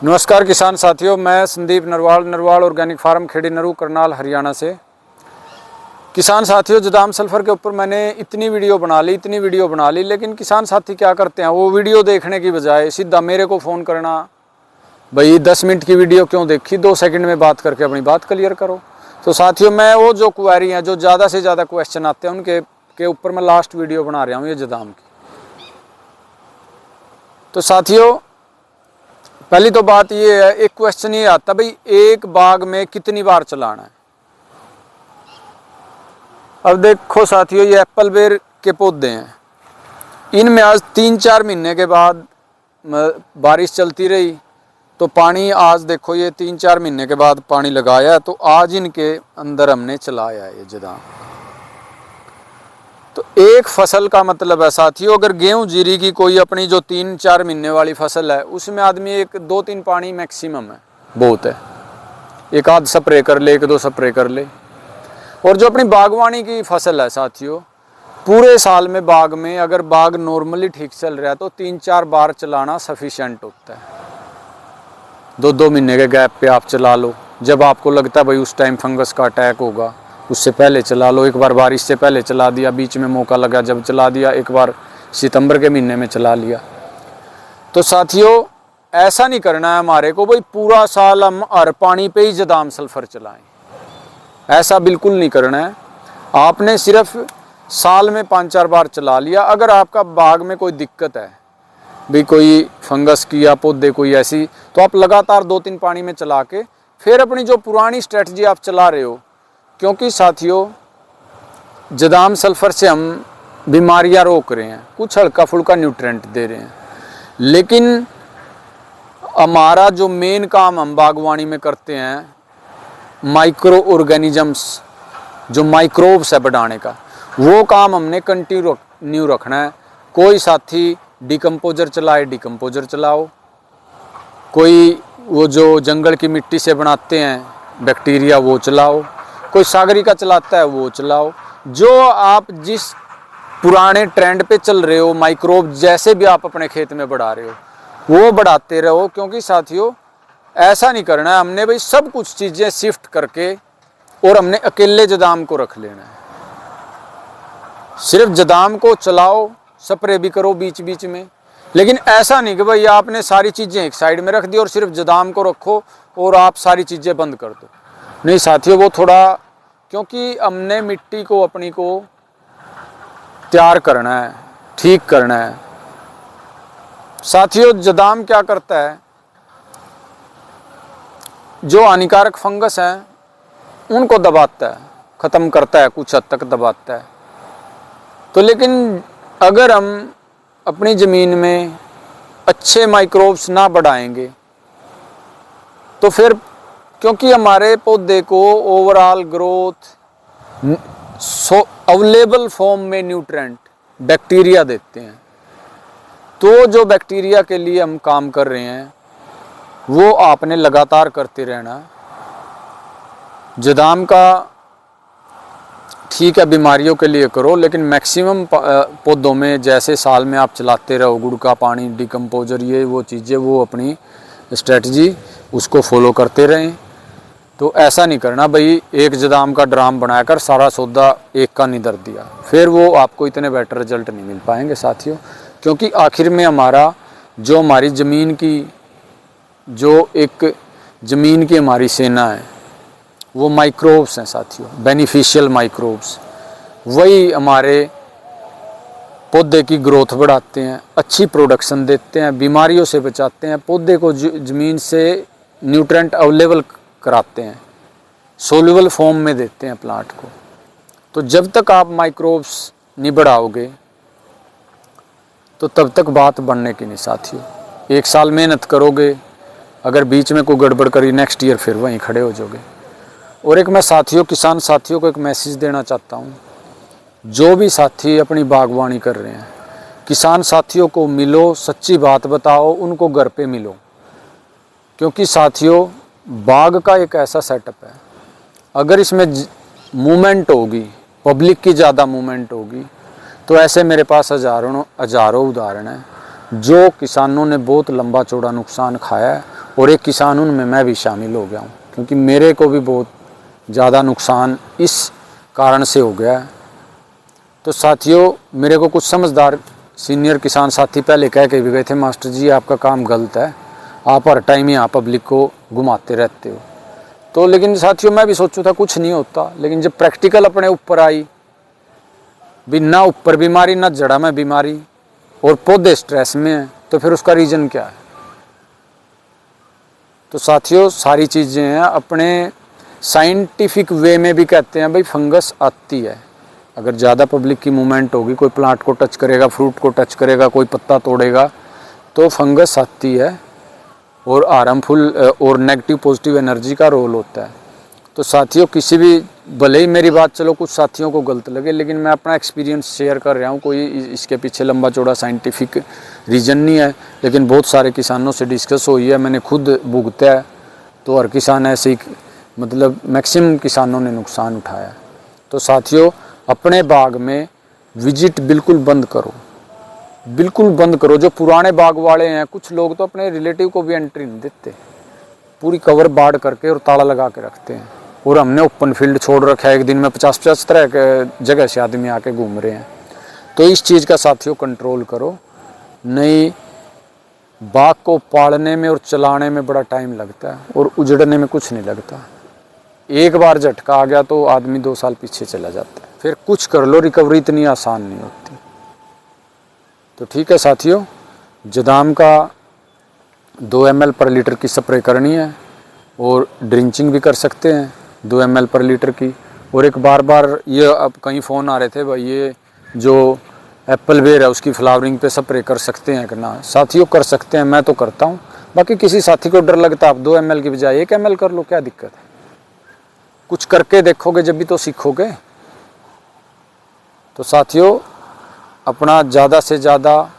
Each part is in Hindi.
नमस्कार किसान साथियों, मैं संदीप नरवाल ऑर्गेनिक फार्म खेड़ी नरू करनाल हरियाणा से। किसान साथियों, जदाम सल्फर के ऊपर मैंने इतनी वीडियो बना ली, लेकिन किसान साथी क्या करते हैं, वो वीडियो देखने की बजाय सीधा मेरे को फ़ोन करना, भाई 10 मिनट की वीडियो क्यों देखी, 2 सेकंड में बात करके अपनी बात क्लियर करो। तो साथियों, मैं वो जो क्वेरी हैं, जो ज़्यादा से ज़्यादा क्वेश्चन आते हैं, उनके ऊपर मैं लास्ट वीडियो बना रहा हूँ ये जदाम की। तो साथियों, पहली तो बात ये है, एक क्वेश्चन ये आता भाई, एक बाग में कितनी बार चलाना है। अब देखो साथियों, ये एप्पल बेर के पौधे हैं, इनमें आज 3-4 महीने के बाद बारिश चलती रही, तो पानी आज देखो, ये 3-4 महीने के बाद पानी लगाया, तो आज इनके अंदर हमने चलाया है ये जदाम। तो एक फसल का मतलब है साथियों, अगर गेहूं जीरी की कोई अपनी जो 3-4 महीने वाली फसल है, उसमें आदमी 1-2-3 पानी मैक्सिमम है, बहुत है, 1-आध स्प्रे कर ले, 1-2 स्प्रे कर ले। और जो अपनी बागवानी की फसल है साथियों, पूरे साल में बाग में अगर बाग नॉर्मली ठीक चल रहा है तो 3-4 बार चलाना सफिशिएंट होता है। 2-2 महीने के गैप पे आप चला लो, जब आपको लगता है भाई उस टाइम फंगस का अटैक होगा, उससे पहले चला लो। एक बार बारिश से पहले चला दिया, बीच में मौका लगा जब चला दिया, एक बार सितंबर के महीने में चला लिया। तो साथियों, ऐसा नहीं करना है हमारे को भाई पूरा साल हम हर पानी पे ही जदाम सल्फर चलाएं, ऐसा बिल्कुल नहीं करना है। आपने सिर्फ साल में 5-4 बार चला लिया। अगर आपका बाग में कोई दिक्कत है भी, कोई फंगस की या पौधे कोई ऐसी, तो आप लगातार 2-3 पानी में चला के फिर अपनी जो पुरानी स्ट्रेटजी आप चला रहे हो, क्योंकि साथियों जदाम सल्फर से हम बीमारियां रोक रहे हैं, कुछ हल्का फुल्का न्यूट्रेंट दे रहे हैं, लेकिन हमारा जो मेन काम हम बागवानी में करते हैं, माइक्रो ऑर्गेनिजम्स, जो माइक्रोब्स है बढ़ाने का, वो काम हमने कंटिन्यू रखना है। कोई साथी डिकम्पोजर चलाए, डिकम्पोजर चलाओ। कोई वो जो जंगल की मिट्टी से बनाते हैं बैक्टीरिया, वो चलाओ। कोई सागरिका चलाता है, वो चलाओ। जो आप जिस पुराने ट्रेंड पे चल रहे हो, माइक्रोब जैसे भी आप अपने खेत में बढ़ा रहे हो, वो बढ़ाते रहो। क्योंकि साथियों, ऐसा नहीं करना है हमने भाई सब कुछ चीज़ें शिफ्ट करके और हमने अकेले जदाम को रख लेना है। सिर्फ जदाम को चलाओ, स्प्रे भी करो बीच बीच में, लेकिन ऐसा नहीं कि भाई आपने सारी चीज़ें एक साइड में रख दी और सिर्फ जदाम को रखो और आप सारी चीज़ें बंद कर दो। नहीं साथियों, वो थोड़ा, क्योंकि हमने मिट्टी को अपनी को तैयार करना है, ठीक करना है। साथियों, जदाम क्या करता है, जो हानिकारक फंगस हैं उनको दबाता है, ख़त्म करता है, कुछ हद तक दबाता है। तो लेकिन अगर हम अपनी ज़मीन में अच्छे माइक्रोब्स ना बढ़ाएंगे तो फिर, क्योंकि हमारे पौधे को ओवरऑल ग्रोथ अवेलेबल फॉर्म में न्यूट्रेंट बैक्टीरिया देते हैं, तो जो बैक्टीरिया के लिए हम काम कर रहे हैं वो आपने लगातार करते रहना। जदाम का ठीक है बीमारियों के लिए करो, लेकिन मैक्सिमम पौधों में जैसे साल में आप चलाते रहो, गुड़ का पानी, डिकम्पोजर, ये वो चीज़ें, वो अपनी स्ट्रेटजी उसको फॉलो करते रहें। तो ऐसा नहीं करना भाई एक जदाम का ड्राम बनाकर सारा सौदा एक का नहीं दर दिया, फिर वो आपको इतने बेटर रिजल्ट नहीं मिल पाएंगे साथियों। क्योंकि आखिर में हमारा जो हमारी ज़मीन की, जो एक ज़मीन की हमारी सेना है, वो माइक्रोब्स हैं साथियों, बेनिफिशियल माइक्रोब्स। वही हमारे पौधे की ग्रोथ बढ़ाते हैं, अच्छी प्रोडक्शन देते हैं, बीमारियों से बचाते हैं, पौधे को ज़मीन से न्यूट्रेंट अवेलेबल कराते हैं, सोल्यूबल फॉर्म में देते हैं प्लांट को। तो जब तक आप माइक्रोब्स नहीं बढ़ाओगे तो तब तक बात बढ़ने की नहीं साथियों। 1 साल मेहनत करोगे, अगर बीच में कोई गड़बड़ करी, नेक्स्ट ईयर फिर वहीं खड़े हो जाओगे। और एक मैं साथियों, किसान साथियों को एक मैसेज देना चाहता हूँ, जो भी साथी अपनी बागवानी कर रहे हैं, किसान साथियों को मिलो, सच्ची बात बताओ, उनको घर पे मिलो। क्योंकि साथियों, बाग का एक ऐसा सेटअप है, अगर इसमें मूवमेंट होगी, पब्लिक की ज़्यादा मूवमेंट होगी, तो ऐसे मेरे पास हज़ारों उदाहरण हैं जो किसानों ने बहुत लंबा चौड़ा नुकसान खाया है और एक किसान उनमें मैं भी शामिल हो गया हूँ, क्योंकि मेरे को भी बहुत ज़्यादा नुकसान इस कारण से हो गया है। तो साथियों, मेरे को कुछ समझदार सीनियर किसान साथी पहले कह के भी गए थे, मास्टर जी आपका काम गलत है, आप हर टाइम यहाँ पब्लिक को घुमाते रहते हो। तो लेकिन साथियों मैं भी सोचूं था कुछ नहीं होता, लेकिन जब प्रैक्टिकल अपने ऊपर आई, भी ना ऊपर बीमारी ना जड़ा में बीमारी और पौधे स्ट्रेस में हैं, तो फिर उसका रीज़न क्या है। तो साथियों सारी चीज़ें हैं, अपने साइंटिफिक वे में भी कहते हैं भाई फंगस आती है, अगर ज़्यादा पब्लिक की मूवमेंट होगी, कोई प्लांट को टच करेगा, फ्रूट को टच करेगा, कोई पत्ता तोड़ेगा, तो फंगस आती है और हार्मफुल और नेगेटिव पॉजिटिव एनर्जी का रोल होता है। तो साथियों किसी भी, भले ही मेरी बात चलो कुछ साथियों को गलत लगे, लेकिन मैं अपना एक्सपीरियंस शेयर कर रहा हूँ, कोई इसके पीछे लंबा चौड़ा साइंटिफिक रीज़न नहीं है, लेकिन बहुत सारे किसानों से डिस्कस हुई है, मैंने खुद भुगता है। तो हर किसान ऐसे ही, मतलब मैक्सिमम किसानों ने नुकसान उठाया। तो साथियों अपने बाग में विजिट बिल्कुल बंद करो, बिल्कुल बंद करो। जो पुराने बाग वाले हैं, कुछ लोग तो अपने रिलेटिव को भी एंट्री नहीं देते, पूरी कवर बाड़ करके और ताला लगा के रखते हैं। और हमने ओपन फील्ड छोड़ रखा है, एक दिन में 50-50 तरह के जगह से आदमी आके घूम रहे हैं। तो इस चीज़ का साथियों कंट्रोल करो, नहीं बाग को पालने में और चलाने में बड़ा टाइम लगता है और उजड़ने में कुछ नहीं लगता। एक बार झटका आ गया तो आदमी 2 साल पीछे चला जाता है। फिर कुछ कर लो, रिकवरी इतनी आसान नहीं होती। तो ठीक है साथियों, जदाम का 2 ml पर लीटर की स्प्रे करनी है और ड्रिंचिंग भी कर सकते हैं 2 ml पर लीटर की। और एक बार ये अब कहीं फ़ोन आ रहे थे भाई ये जो एप्पल बेर है उसकी फ्लावरिंग पे स्प्रे कर सकते हैं कि ना। साथियों कर सकते हैं, मैं तो करता हूँ। बाकी किसी साथी को डर लगता है, आप 2 ml की बजाय 1 ml कर लो, क्या दिक्कत है। कुछ करके देखोगे जब भी तो सीखोगे। तो साथियों अपना ज़्यादा से ज़्यादा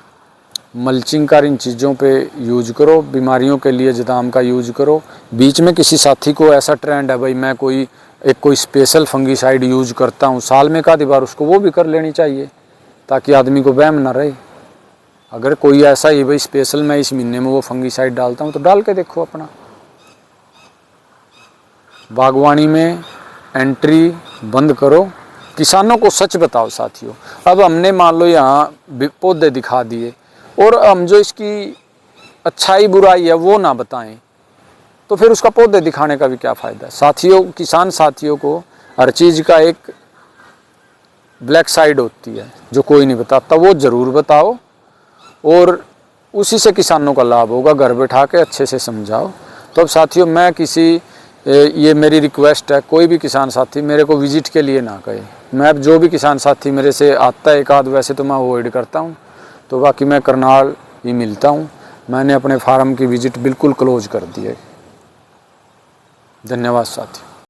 मल्चिंग का इन चीज़ों पे यूज करो, बीमारियों के लिए जदाम का यूज करो। बीच में किसी साथी को ऐसा ट्रेंड है भाई मैं कोई स्पेशल फंगीसाइड यूज करता हूँ, साल में 1 बार उसको वो भी कर लेनी चाहिए, ताकि आदमी को वहम ना रहे। अगर कोई ऐसा ही भाई स्पेशल मैं इस महीने में वो फंगीसाइड डालता हूँ, तो डाल के देखो अपना। बागवानी में एंट्री बंद करो, किसानों को सच बताओ साथियों। अब हमने मान लो यहाँ पौधे दिखा दिए और हम जो इसकी अच्छाई बुराई है वो ना बताएं, तो फिर उसका पौधे दिखाने का भी क्या फ़ायदा। साथियों किसान साथियों को हर चीज़ का एक ब्लैक साइड होती है जो कोई नहीं बताता, वो ज़रूर बताओ और उसी से किसानों का लाभ होगा। घर बैठा के अच्छे से समझाओ। तो अब साथियों मैं ये मेरी रिक्वेस्ट है, कोई भी किसान साथी मेरे को विजिट के लिए ना कहे। मैं अब जो भी किसान साथी मेरे से आता है, एक आध वैसे तो मैं अवॉइड करता हूँ, तो बाकी मैं करनाल ही मिलता हूँ। मैंने अपने फार्म की विजिट बिल्कुल क्लोज कर दी है। धन्यवाद साथी।